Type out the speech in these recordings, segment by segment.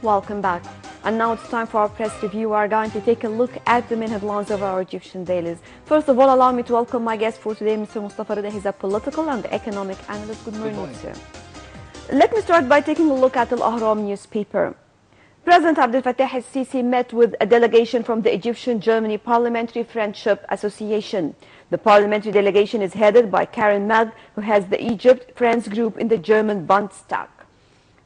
welcome back. And now it's time for our press review. We are going to take a look at the main headlines of our Egyptian dailies. First of all, allow me to welcome my guest for today, Mr. Mustafa Rida. He's a political and economic analyst. Good morning, sir. Let me start by taking a look at Al Ahram newspaper. President Abdel Fattah al-Sisi met with a delegation from the Egyptian-Germany Parliamentary Friendship Association. The parliamentary delegation is headed by Karen Mag, who has the Egypt Friends Group in the German Bundestag.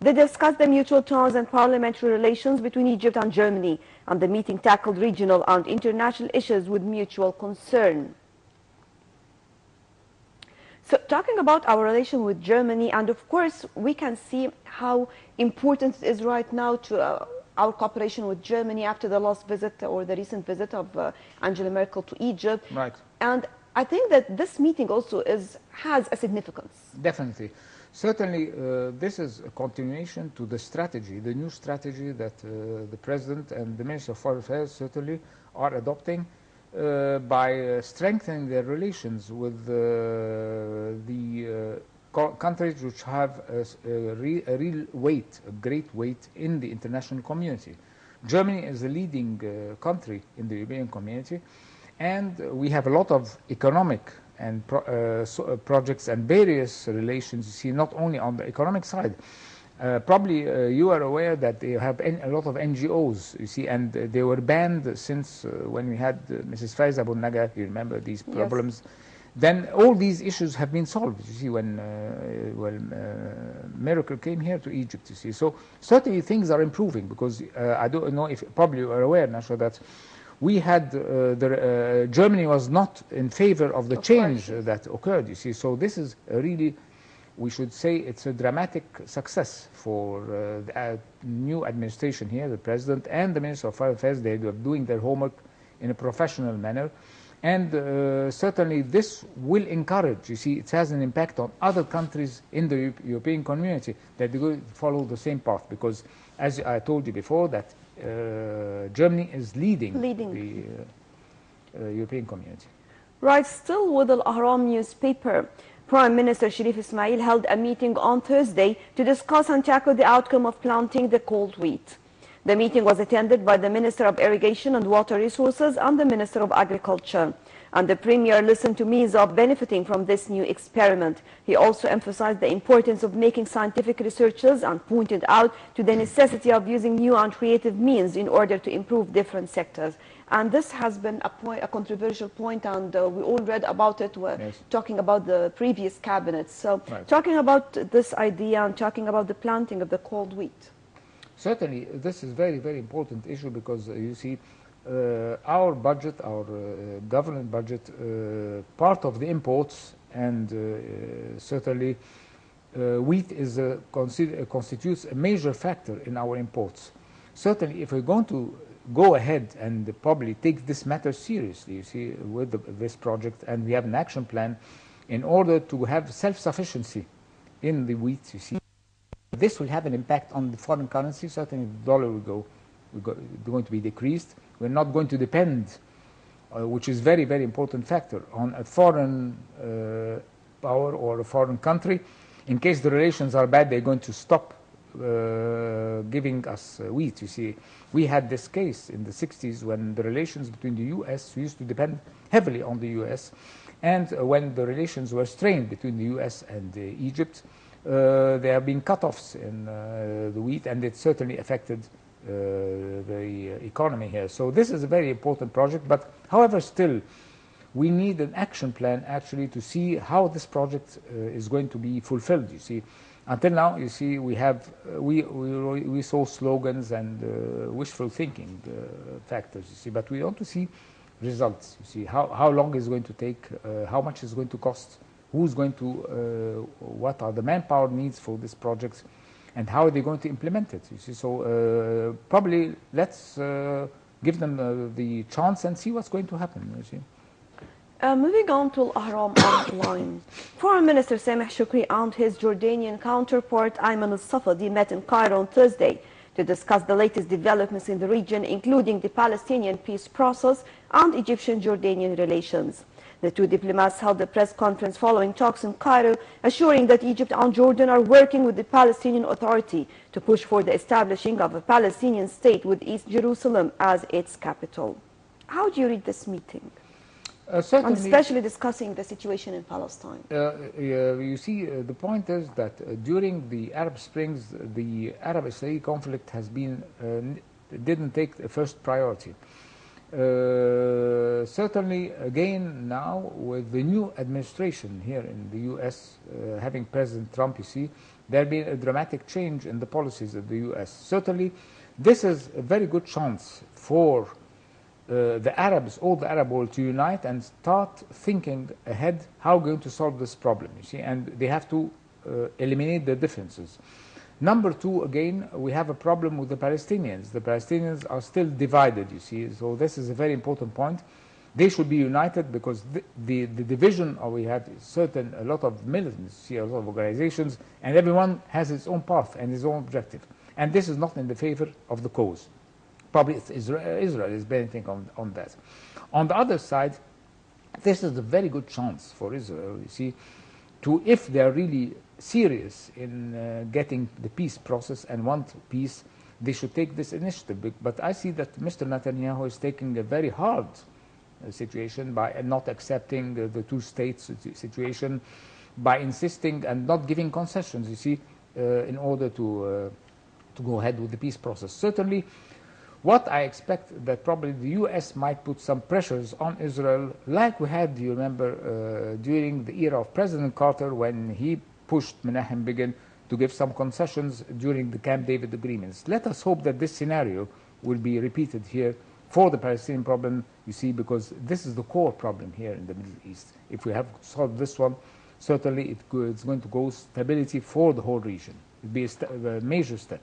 They discussed the mutual ties and parliamentary relations between Egypt and Germany, and the meeting tackled regional and international issues with mutual concern. So talking about our relation with Germany, and of course we can see how important it is right now to our cooperation with Germany after the last visit or the recent visit of Angela Merkel to Egypt. Right. And I think that this meeting also has a significance. Definitely. Certainly, this is a continuation to the strategy, the new strategy that the President and the Minister of Foreign Affairs certainly are adopting by strengthening their relations with the countries which have a real weight, a great weight in the international community. Germany is a leading country in the European community, and we have a lot of economic and projects and various relations, you see, not only on the economic side. Probably you are aware that they have a lot of NGOs, you see, and they were banned since when we had Mrs. Faiz Abu Naga, you remember these problems. Yes. Then all these issues have been solved, you see, when Miracle came here to Egypt, you see. So certainly things are improving, because I don't know if probably you are aware, Nasha, that we had, Germany was not in favor of the change that occurred, you see. So this is really, we should say, it's a dramatic success for the new administration here, the President and the Minister of Foreign Affairs. They are doing their homework in a professional manner. And certainly this will encourage, you see, it has an impact on other countries in the European community that they will follow the same path, because as I told you before, that Germany is leading. The European community. Right, still with Al Ahram newspaper, Prime Minister Sharif Ismail held a meeting on Thursday to discuss and tackle the outcome of planting the cold wheat. The meeting was attended by the Minister of Irrigation and Water Resources and the Minister of Agriculture. And the Premier listened to means of benefiting from this new experiment. He also emphasized the importance of making scientific researches and pointed out to the necessity of using new and creative means in order to improve different sectors. And this has been a controversial point, and we all read about it, yes, talking about the previous cabinets. So talking about this idea and talking about the planting of the cold wheat. Certainly, this is a very, very important issue, because you see, our budget, our government budget, part of the imports, and certainly wheat is constitutes a major factor in our imports. Certainly, if we're going to go ahead and probably take this matter seriously, you see, with this project, and we have an action plan in order to have self-sufficiency in the wheat, you see, this will have an impact on the foreign currency. Certainly, the dollar will going to be decreased. We're not going to depend, which is very, very important factor, on a foreign power or a foreign country. In case the relations are bad, they're going to stop giving us wheat. You see, we had this case in the 60s when the relations between the U.S. used to depend heavily on the U.S. And when the relations were strained between the U.S. and Egypt, there have been cut-offs in the wheat, and it certainly affected the economy here. So this is a very important project, but however, still, we need an action plan actually to see how this project is going to be fulfilled, you see. Until now, you see, we saw slogans and wishful thinking factors, you see, but we want to see results, you see, how long is going to take, how much is going to cost, who's going to, what are the manpower needs for this project, and how are they going to implement it, you see. So probably let's give them the chance and see what's going to happen, you see. Moving on to Al Ahram online. Foreign Minister Sameh Shukri and his Jordanian counterpart Ayman al-Safadi met in Cairo on Thursday to discuss the latest developments in the region, including the Palestinian peace process and Egyptian-Jordanian relations. The two diplomats held a press conference following talks in Cairo, assuring that Egypt and Jordan are working with the Palestinian Authority to push for the establishing of a Palestinian state with East Jerusalem as its capital. How do you read this meeting? And especially discussing the situation in Palestine. You see, the point is that during the Arab Springs, the Arab-Israeli conflict has been didn't take the first priority. Certainly, again, now with the new administration here in the U.S., having President Trump, you see, there has been a dramatic change in the policies of the U.S. Certainly, this is a very good chance for the Arabs, all the Arab world, to unite and start thinking ahead how we're going to solve this problem, you see, and they have to eliminate the differences. Number two, again, we have a problem with the Palestinians. The Palestinians are still divided, you see, so this is a very important point. They should be united because the division, or we have a lot of militants, a lot of organizations, and everyone has his own path and his own objective. And this is not in the favor of the cause. Probably Israel is benefiting on that. On the other side, this is a very good chance for Israel, you see, to, if they are really serious in getting the peace process and want peace, they should take this initiative. But I see that Mr. Netanyahu is taking a very hard situation by not accepting the two-state situation, by insisting and not giving concessions, you see, in order to go ahead with the peace process. Certainly, what I expect that probably the U.S. might put some pressures on Israel, like we had, you remember, during the era of President Carter, when he pushed Menachem Begin to give some concessions during the Camp David agreements. Let us hope that this scenario will be repeated here for the Palestinian problem, you see, because this is the core problem here in the Middle East. If we have solved this one, certainly it's going to go stability for the whole region. It will be a major step.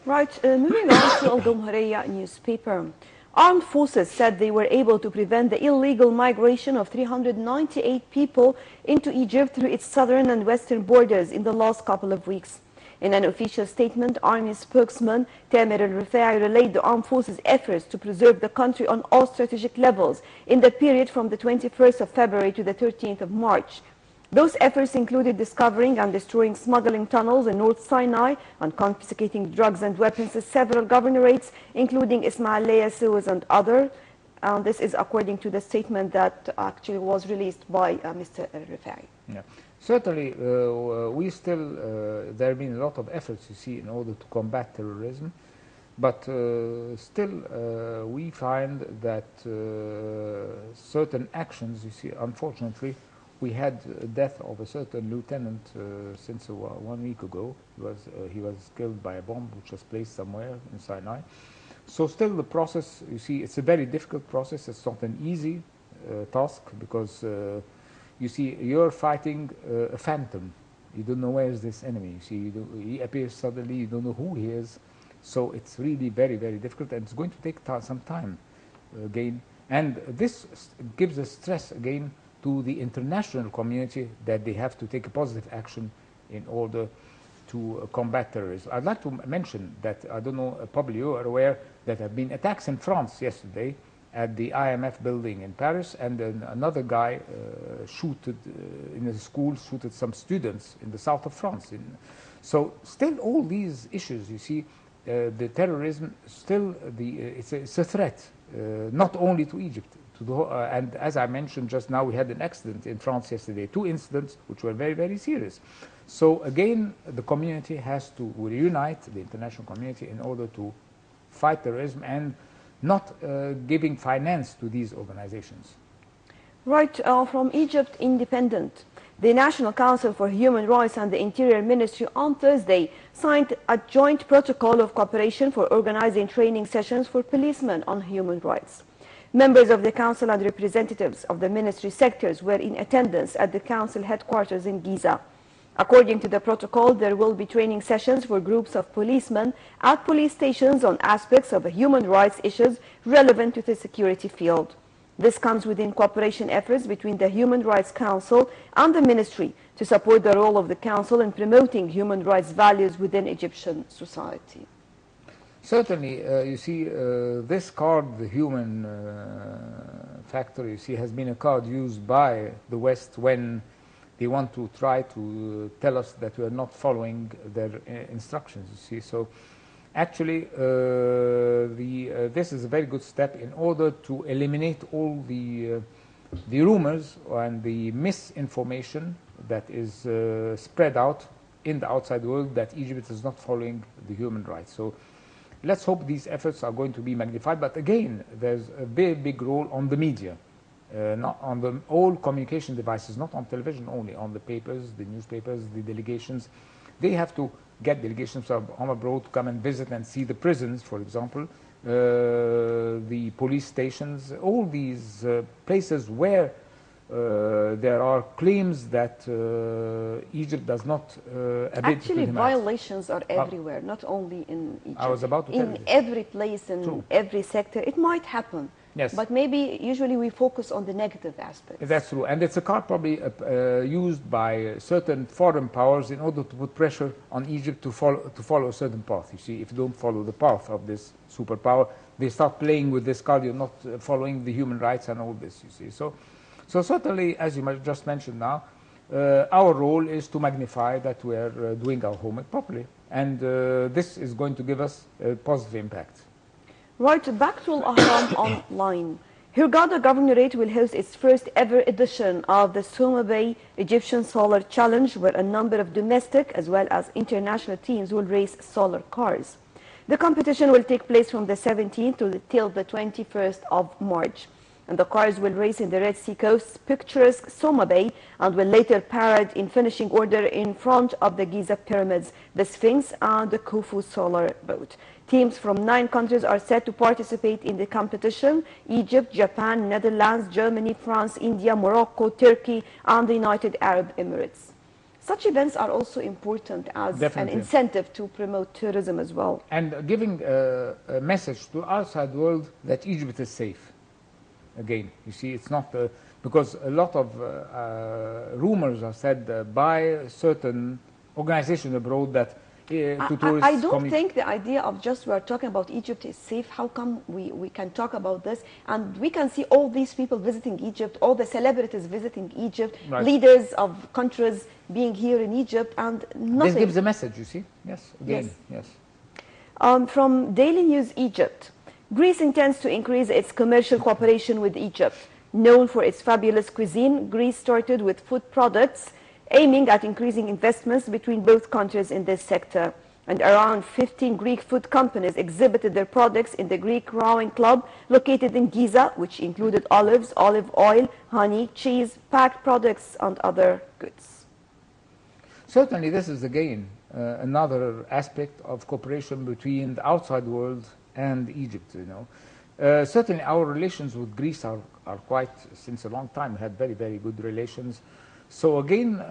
Right, moving on to Al Jumhuriyya newspaper. Armed forces said they were able to prevent the illegal migration of 398 people into Egypt through its southern and western borders in the last couple of weeks. In an official statement, Army spokesman Tamer al-Rifai relayed the armed forces' efforts to preserve the country on all strategic levels in the period from the 21st of February to the 13th of March. Those efforts included discovering and destroying smuggling tunnels in North Sinai and confiscating drugs and weapons to several governorates, including Ismailia, Suez, and others. This is according to the statement that actually was released by Mr. Rifai. Yeah. Certainly, we still, there have been a lot of efforts, you see, in order to combat terrorism, but still we find that certain actions, you see, unfortunately, we had a death of a certain lieutenant since 1 week ago. He was killed by a bomb which was placed somewhere in Sinai. So still the process, you see, it's a very difficult process. It's not an easy task because, you see, you're fighting a phantom. You don't know where is this enemy. You see, he appears suddenly, you don't know who he is. So it's really very, very difficult, and it's going to take some time again. And this gives a stress again to the international community that they have to take a positive action in order to combat terrorism. I'd like to mention that, I don't know, probably you are aware that there have been attacks in France yesterday at the IMF building in Paris, and then another guy shooted in a school, shooted some students in the south of France. So still all these issues, you see, the terrorism, still it's a threat, not only to Egypt. And as I mentioned just now, we had an accident in France yesterday, 2 incidents which were very, very serious. So again, the community has to reunite, the international community, in order to fight terrorism and not giving finance to these organizations. Right, from Egypt Independent. The National Council for Human Rights and the Interior Ministry on Thursday signed a joint protocol of cooperation for organizing training sessions for policemen on human rights. Members of the Council and representatives of the ministry sectors were in attendance at the Council headquarters in Giza. According to the protocol, there will be training sessions for groups of policemen at police stations on aspects of human rights issues relevant to the security field. This comes within cooperation efforts between the Human Rights Council and the ministry to support the role of the Council in promoting human rights values within Egyptian society. Certainly, you see, this card, the human factor, you see, has been a card used by the West when they want to try to tell us that we are not following their instructions, you see. So actually, this is a very good step in order to eliminate all the rumors and the misinformation that is spread out in the outside world that Egypt is not following the human rights. So let's hope these efforts are going to be magnified. But again, there's a very big role on the media, not on the all communication devices, not on television only, on the papers, the newspapers, the delegations. They have to get delegations from abroad to come and visit and see the prisons, for example, the police stations, all these places where there are claims that Egypt does not abide Actually, to human rights. violations are everywhere, not only in Egypt. I was about to tell you. In every place, in every sector, it might happen. Yes. But maybe usually we focus on the negative aspects. That's true. And it's a card probably used by certain foreign powers in order to put pressure on Egypt to follow a certain path. You see, if you don't follow the path of this superpower, they start playing with this card. You're not following the human rights and all this, you see. So certainly, as you just mentioned now, our role is to magnify that we are doing our homework properly. And this is going to give us a positive impact. Right, back to Al-Ahram Online. Hurghada Governorate will host its first ever edition of the Soma Bay Egyptian Solar Challenge, where a number of domestic as well as international teams will race solar cars. The competition will take place from the 17th till the 21st of March. And the cars will race in the Red Sea coast's picturesque Soma Bay and will later parade in finishing order in front of the Giza Pyramids, the Sphinx, and the Khufu solar boat. Teams from 9 countries are set to participate in the competition: Egypt, Japan, Netherlands, Germany, France, India, Morocco, Turkey, and the United Arab Emirates. Such events are also important as an incentive to promote tourism as well. And giving a message to the outside world that Egypt is safe. Again, you see, it's not because a lot of rumors are said by certain organizations abroad that to tourists. I don't think the idea of just we're talking about Egypt is safe. How come we can talk about this and we can see all these people visiting Egypt, all the celebrities visiting Egypt, right, leaders of countries being here in Egypt, and nothing. This gives a message, you see. Yes, again, yes. From Daily News Egypt. Greece intends to increase its commercial cooperation with Egypt. Known for its fabulous cuisine, Greece started with food products, aiming at increasing investments between both countries in this sector. And around 15 Greek food companies exhibited their products in the Greek Rowing Club located in Giza, which included olives, olive oil, honey, cheese, packed products, and other goods. Certainly, this is again another aspect of cooperation between the outside world and Egypt, you know. Certainly our relations with Greece are quite, since a long time, had very, very good relations. So again,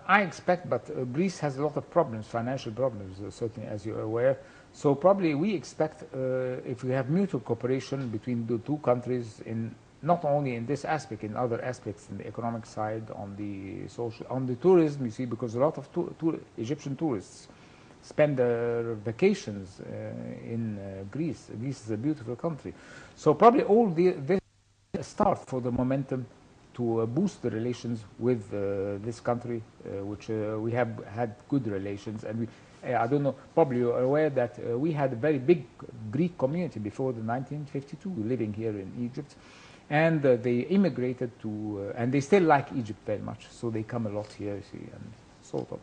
I expect, but Greece has a lot of problems, financial problems, certainly, as you're aware. So probably we expect, if we have mutual cooperation between the two countries, in not only in this aspect, in other aspects, in the economic side, on the social, on the tourism, you see, because a lot of Egyptian tourists spend their vacations in Greece. Greece is a beautiful country. So probably all this start for the momentum to boost the relations with this country, which we have had good relations. And we, I don't know, probably you're aware that we had a very big Greek community before the 1952 living here in Egypt. And they immigrated to, and they still like Egypt very much. So they come a lot here, you see, and sort of.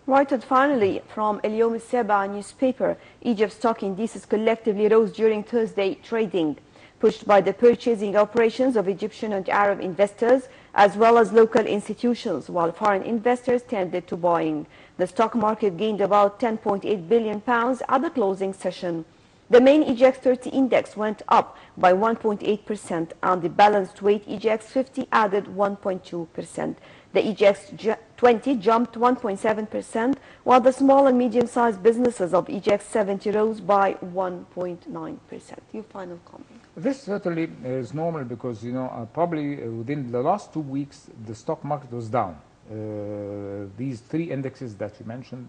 Right, and finally, from El Yom Al-Saba newspaper, Egypt's stock indices collectively rose during Thursday trading, pushed by the purchasing operations of Egyptian and Arab investors, as well as local institutions, while foreign investors tended to buying. The stock market gained about £10.8 billion at the closing session. The main EGX 30 index went up by 1.8%, and the balanced weight EGX 50 added 1.2%. The EGX 20 jumped 1.7%, while the small and medium-sized businesses of EGX 70 rose by 1.9%. Your final comment? This certainly is normal because, you know, probably within the last 2 weeks, the stock market was down. These 3 indexes that you mentioned,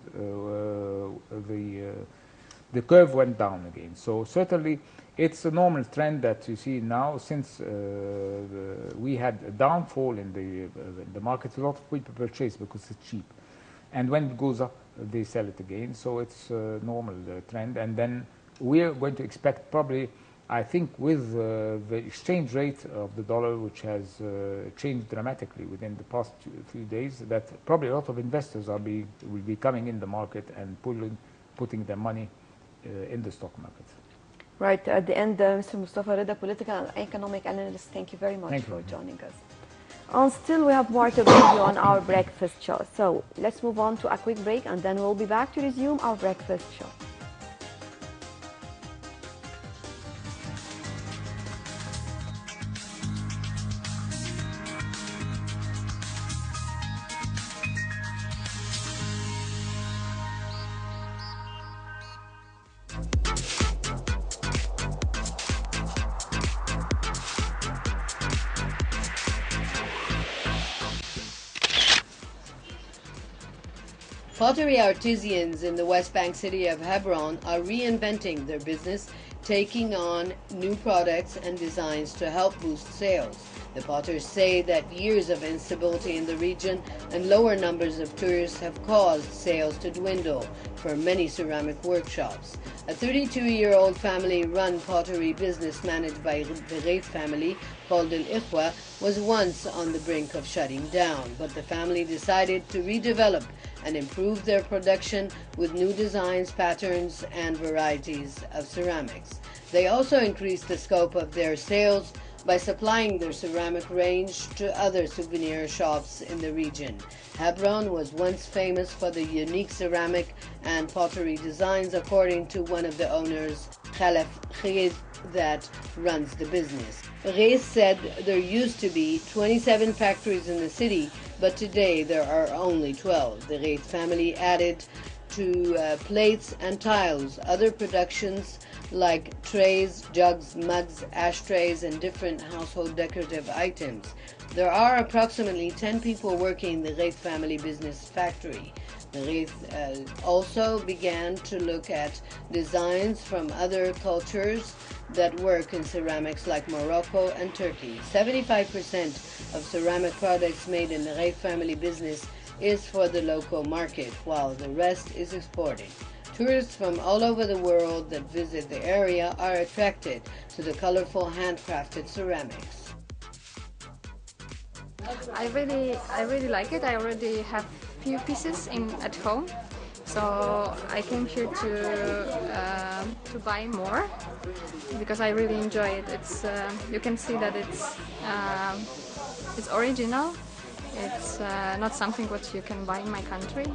the the curve went down again. So certainly it's a normal trend that you see now, since we had a downfall in the market. A lot of people purchase because it's cheap, and when it goes up they sell it again. So it's a normal trend. And then we're going to expect, probably, I think, with the exchange rate of the dollar, which has changed dramatically within the past few days, that probably a lot of investors will be coming in the market and putting their money in the stock market. Right. At the end, Mr. Mustafa Rida, political and economic analyst, thank you very much for joining us. And still, we have more to bring you on our breakfast show. So let's move on to a quick break, and then we'll be back to resume our breakfast show. Pottery artisans in the West Bank city of Hebron are reinventing their business, taking on new products and designs to help boost sales. The potters say that years of instability in the region and lower numbers of tourists have caused sales to dwindle for many ceramic workshops. A 32-year-old family-run pottery business managed by the Reif family, called El Ikhwa, was once on the brink of shutting down, but the family decided to redevelop and improve their production with new designs, patterns, and varieties of ceramics. They also increased the scope of their sales by supplying their ceramic range to other souvenir shops in the region. Hebron was once famous for the unique ceramic and pottery designs, according to one of the owners, Khalef Khalid, that runs the business. Reis said there used to be 27 factories in the city, but today there are only 12. The Reis family added to plates and tiles other productions like trays, jugs, mugs, ashtrays, and different household decorative items. There are approximately 10 people working in the Reis family business factory. The Reis also began to look at designs from other cultures that work in ceramics like Morocco and Turkey. 75% of ceramic products made in the Reif family business is for the local market, while the rest is exported. Tourists from all over the world that visit the area are attracted to the colorful handcrafted ceramics. I really like it. I already have few pieces at home, so I came here to buy more because I really enjoy it. It's you can see that it's original. It's not something what you can buy in my country.